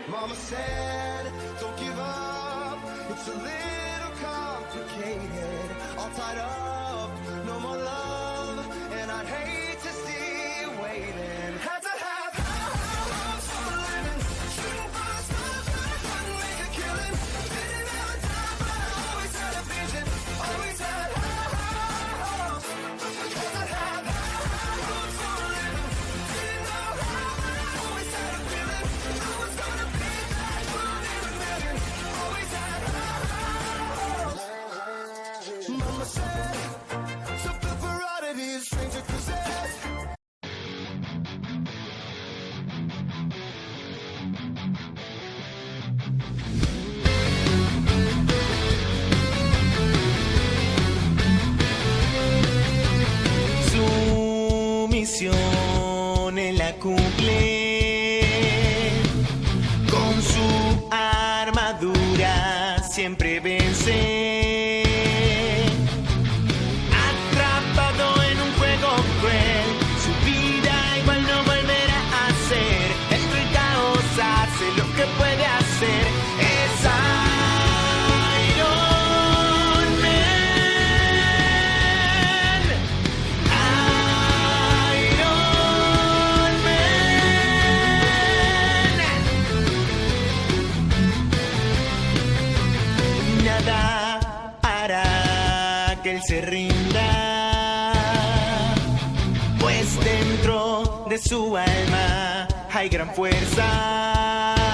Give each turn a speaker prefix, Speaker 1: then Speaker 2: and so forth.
Speaker 1: Mama said, don't give up, it's a little complicated, all tied up, no more love, and I'd hate to see you waiting. Had to have hopes for a living, shooting for the stars, but I couldn't make a killing. Didn't have a time, but I always had a vision, always had hopes. Had to have hopes for a living, didn't know how, but I always had a feeling I was gonna be that one in a million. Always had hopes. Mama said, something for oddities, stranger possessed.
Speaker 2: Su misión él la cumple, con su armadura siempre vence. Atrapado en un juego cruel, su vida igual no volverá a ser. Dentro del caos hace lo que puede hacer. Es Iron Man. Iron Man. Nada hará que él se rinda, pues dentro de su alma hay gran fuerza.